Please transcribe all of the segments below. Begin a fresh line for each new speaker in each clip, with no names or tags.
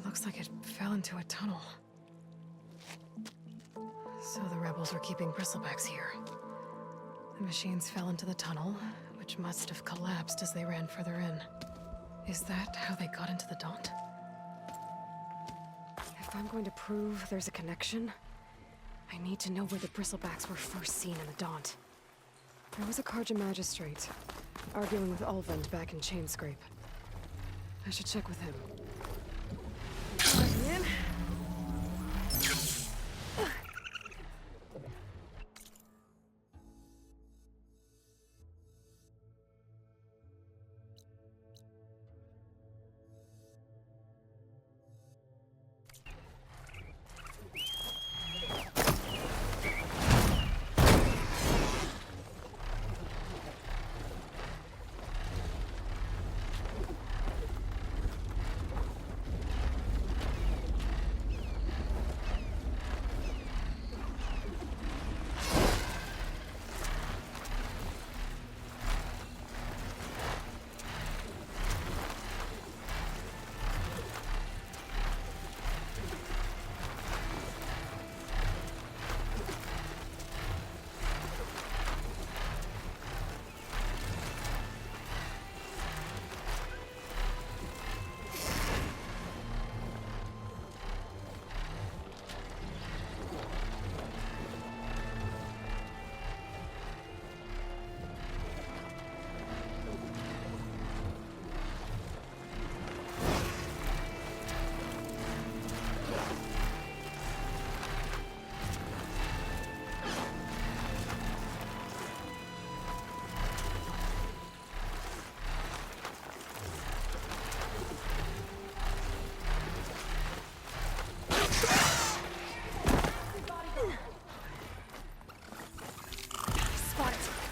Looks like it fell into a tunnel. So the rebels were keeping Bristlebacks here. The machines fell into the tunnel, which must have collapsed as they ran further in. Is that how they got into the Daunt? If I'm going to prove there's a connection, I need to know where the Bristlebacks were first seen in the Daunt. There was a Karja magistrate, arguing with Ulvund back in Chainscrape. I should check with him. Let me in.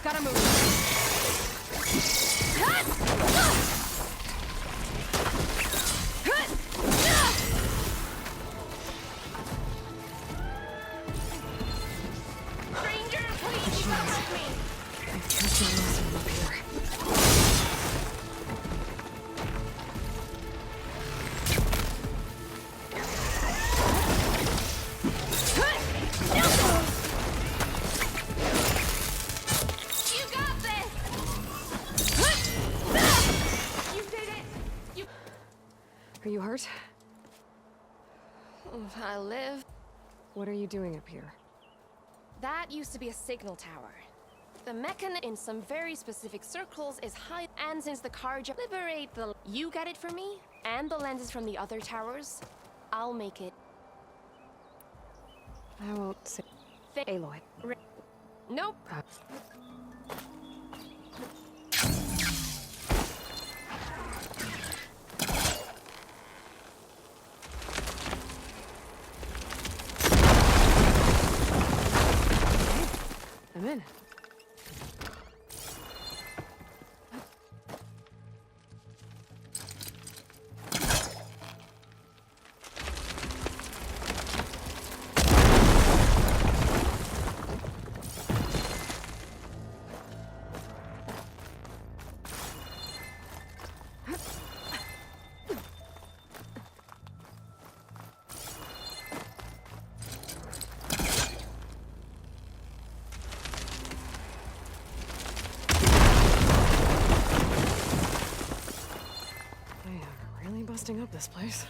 Gotta move.
Stranger, please help me!
I trust you listen up here. Are you hurt?
I live.
What are you doing up here?
That used to be a signal tower. The mechan in some very specific circles is high, and since the Karja liberate the... You get it from me, and the lenses from the other towers, I'll make it.
I won't say... Aloy.
Nope.
I'm in. Busting up this place.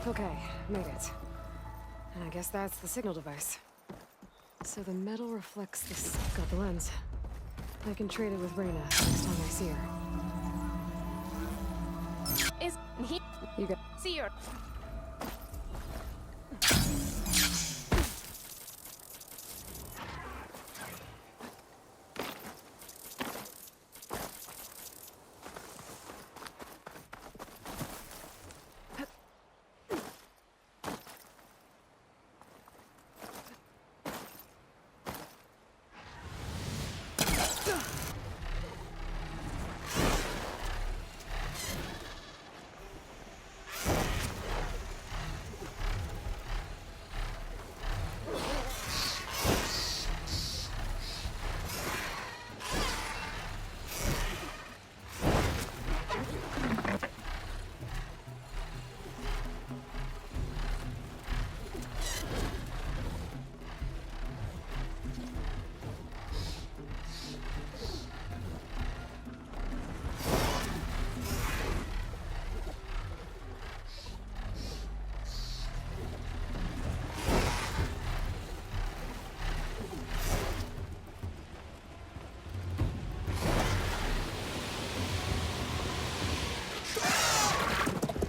Okay, made it. And I guess that's the signal device. So the metal reflects this. Got the lens. I can trade it with Reyna next time I see her.
Is he?
You got.
See your.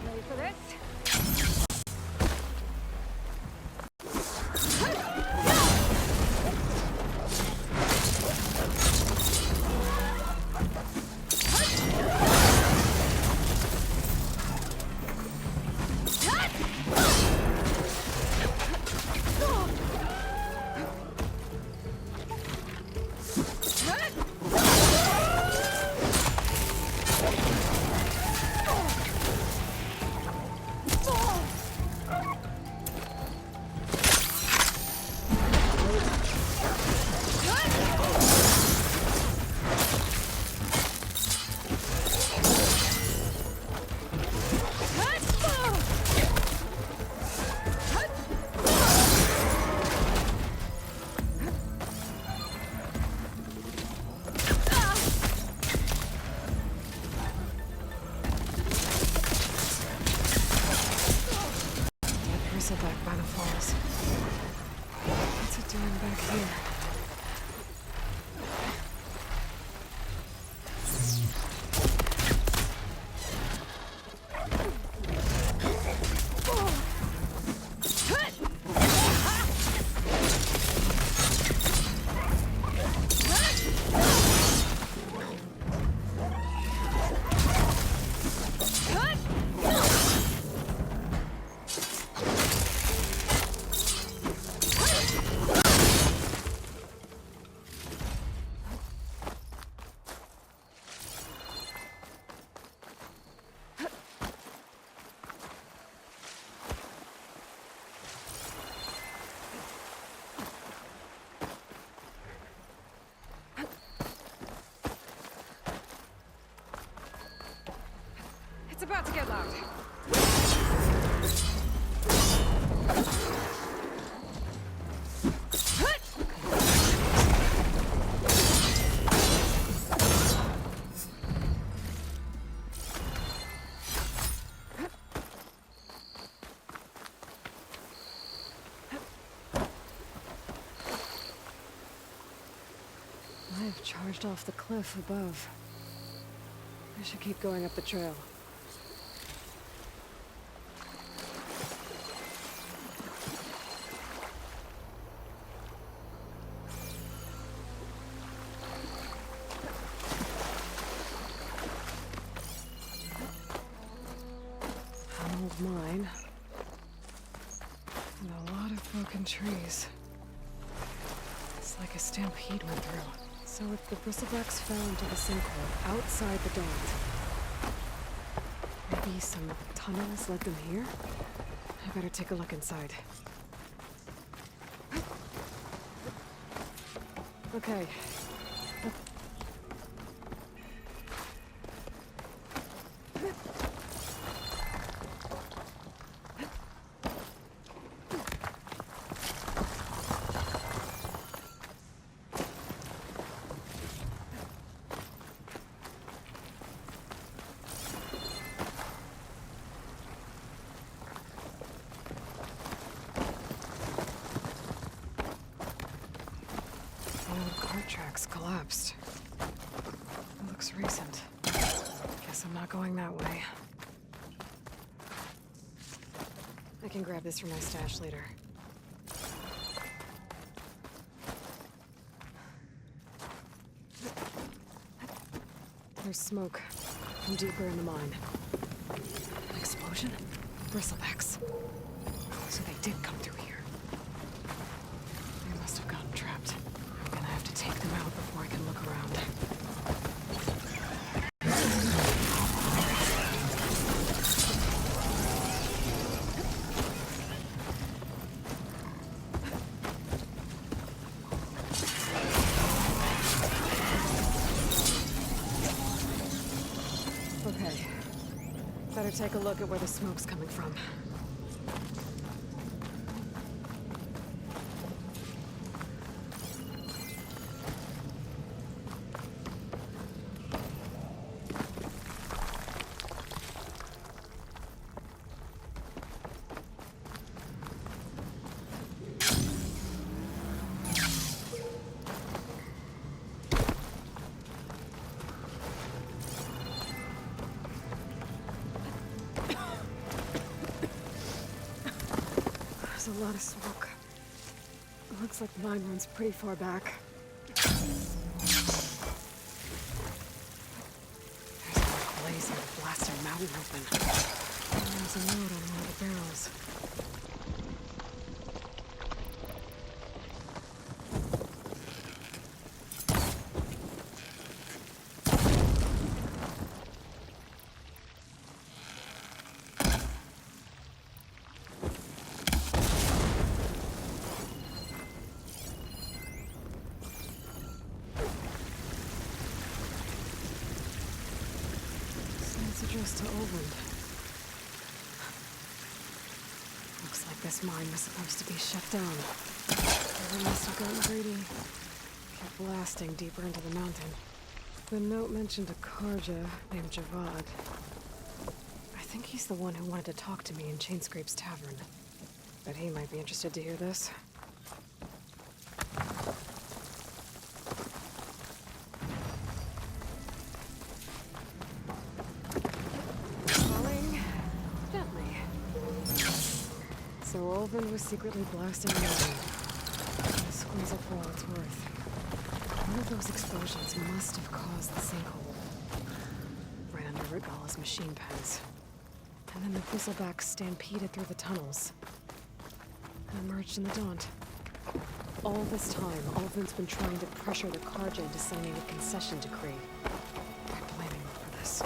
Ready for this? Bristleback by the falls. What's it doing back here? It's about to get loud. I've charged off the cliff above. I should keep going up the trail. An old mine. And a lot of broken trees. It's like a stampede went through. So if the Bristlebacks fell into the sinkhole outside the Daunt, maybe some tunnels led them here? I better take a look inside. Okay. collapsed. It looks recent. Guess I'm not going that way. I can grab this from my stash later. There's smoke from deeper in the mine. An explosion? Bristlebacks. So they did come through here. They must have gotten trapped. I'm gonna have to take them out before I can look around. Okay. Better take a look at where the smoke's coming from. There's a lot of smoke. It looks like the mine runs pretty far back. There's a blazing, blasting mountain open. And there's a note on one of the barrels. It's addressed to Olvend. Looks like this mine was supposed to be shut down. They must have gotten greedy. Kept blasting deeper into the mountain. The note mentioned a Karja named Javad. I think he's the one who wanted to talk to me in Chainscrape's tavern. Bet he might be interested to hear this. So Olvend was secretly blasting the mine. Squeeze it for all it's worth. One of those explosions must have caused the sinkhole. Right under Rigala's machine pens. And then the Bristlebacks stampeded through the tunnels. And emerged in the Daunt. All this time, Olvend's been trying to pressure the Karja into signing a concession decree. I'm blaming him for this.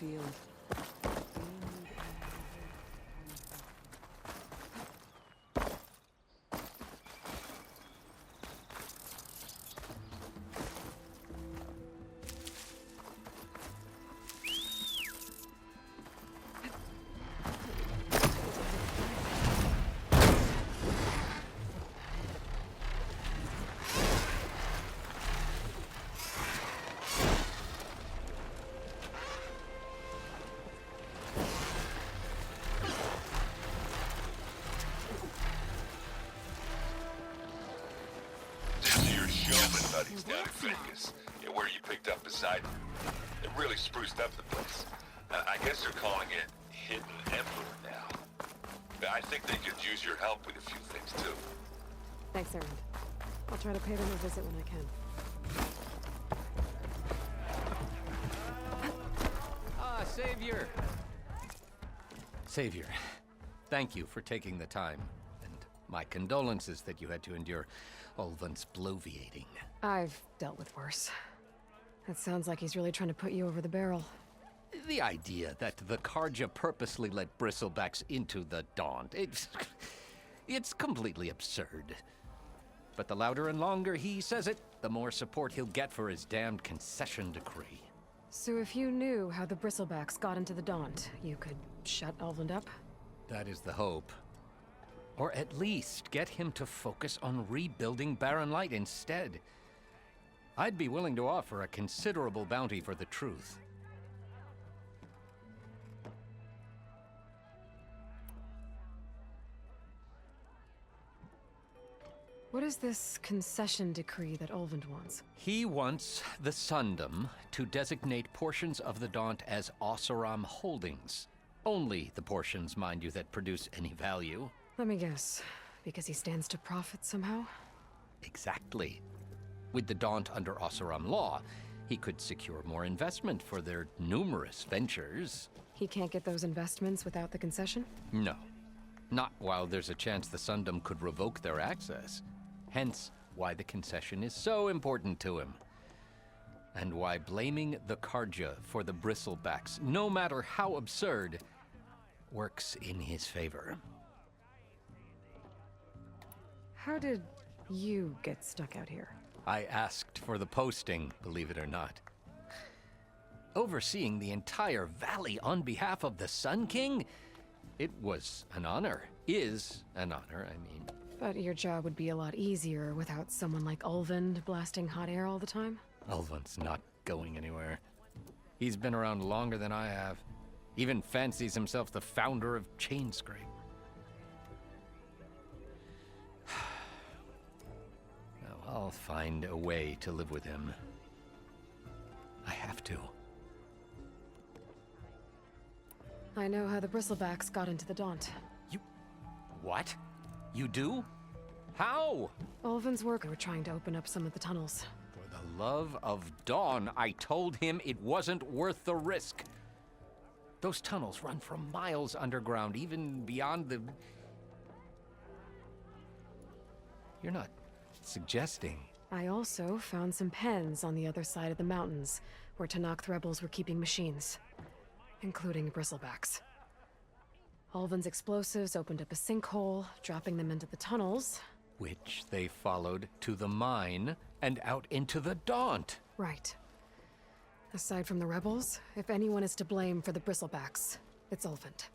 revealed.
Buddies down in Vegas, where you picked up beside me. It really spruced up the place. I guess they're calling it Hidden Emperor now. I think they could use your help with a few things, too.
Thanks, Erend. I'll try to pay them a visit when I can.
Ah, Savior! Savior, thank you for taking the time. And my condolences that you had to endure Ulvin's bloviating.
I've dealt with worse. It sounds like he's really trying to put you over the barrel.
The idea that the Karja purposely let Bristlebacks into the Daunt, it's completely absurd. But the louder and longer he says it, the more support he'll get for his damned concession decree.
So if you knew how the Bristlebacks got into the Daunt, you could shut Ulvund up?
That is the hope. Or at least get him to focus on rebuilding Barren Light instead. I'd be willing to offer a considerable bounty for the truth.
What is this concession decree that Ulvund wants?
He wants the Sundom to designate portions of the Daunt as Oseram holdings. Only the portions, mind you, that produce any value.
Let me guess. Because he stands to profit somehow?
Exactly. With the Daunt under Oseram law, he could secure more investment for their numerous ventures.
He can't get those investments without the concession?
No. Not while there's a chance the Sundom could revoke their access. Hence, why the concession is so important to him. And why blaming the Karja for the Bristlebacks, no matter how absurd, works in his favor.
How did you get stuck out here?
I asked for the posting, believe it or not. Overseeing the entire valley on behalf of the Sun King? It was an honor. Is an honor, I mean.
But your job would be a lot easier without someone like Ulvund blasting hot air all the time?
Ulvund's not going anywhere. He's been around longer than I have. Even fancies himself the founder of Chainscrape. Now, I'll find a way to live with him. I have to.
I know how the Bristlebacks got into the Daunt.
You... what? You do? How?
Ulvund's work were trying to open up some of the tunnels.
For the love of Dawn, I told him it wasn't worth the risk. Those tunnels run for miles underground, even beyond the... You're not suggesting...
I also found some pens on the other side of the mountains, where Tanakh rebels were keeping machines, including Bristlebacks. Ulvund's explosives opened up a sinkhole, dropping them into the tunnels.
Which they followed to the mine and out into the Daunt.
Right. Aside from the rebels, if anyone is to blame for the Bristlebacks, it's Ulvund.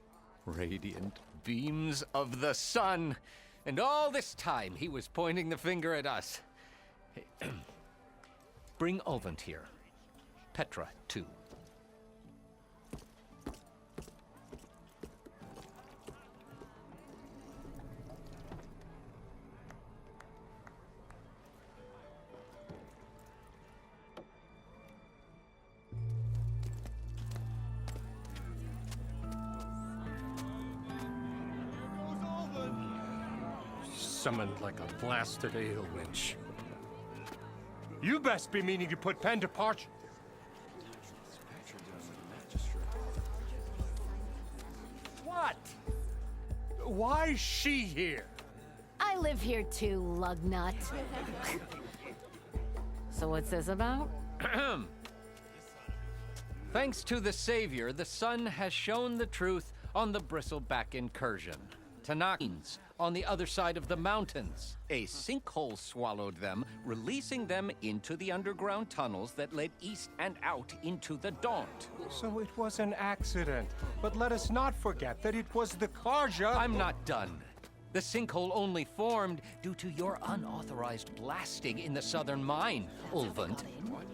Radiant beams of the sun! And all this time he was pointing the finger at us. Bring Ulvund here. Petra, too.
Summoned like a blasted ale winch. You best be meaning to put pen to parchment. What? Why is she here?
I live here too, lugnut. So what's this about?
Thanks to the Savior, the sun has shown the truth on the Bristleback incursion. Tanakins on the other side of the mountains. A sinkhole swallowed them, releasing them into the underground tunnels that led east and out into the Daunt.
So it was an accident. But let us not forget that it was the Karja.
I'm not done. The sinkhole only formed due to your unauthorized blasting in the southern mine, Ulvund.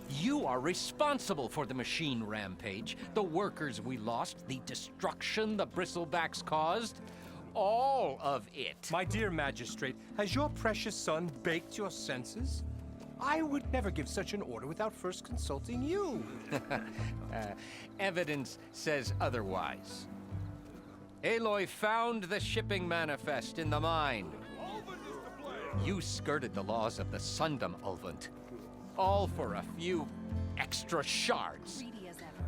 You are responsible for the machine rampage, the workers we lost, the destruction the Bristlebacks caused. All of it.
My dear magistrate, has your precious son baked your senses? I would never give such an order without first consulting you.
Evidence says otherwise. Aloy found the shipping manifest in the mine. You skirted the laws of the Sundom, Ulvund. All for a few extra shards.
Greedy as ever.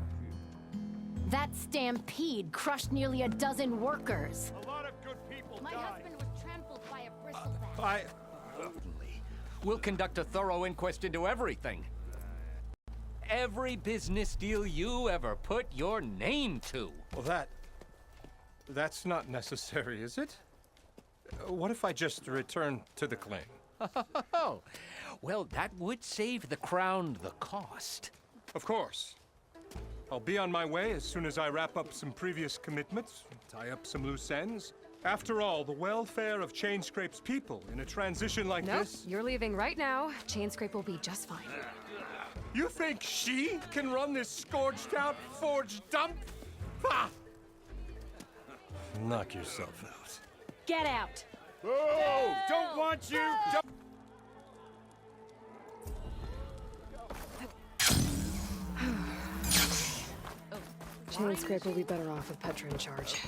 That stampede crushed nearly a dozen workers.
A lot of good people
My husband was trampled by a bristleback.
Certainly. We'll conduct a thorough inquest into everything. Every business deal you ever put your name to.
Well, that's not necessary, is it? What if I just return to the claim?
Oh, well, that would save the crown the cost.
Of course. I'll be on my way as soon as I wrap up some previous commitments, tie up some loose ends. After all, the welfare of Chainscrape's people in a transition like
Nope,
this...
you're leaving right now. Chainscrape will be just fine.
You think she can run this scorched-out forged dump? Ha! Knock yourself out.
Get out!
Oh, don't want you! Don't...
Chainscrape will be better off with Petra in charge.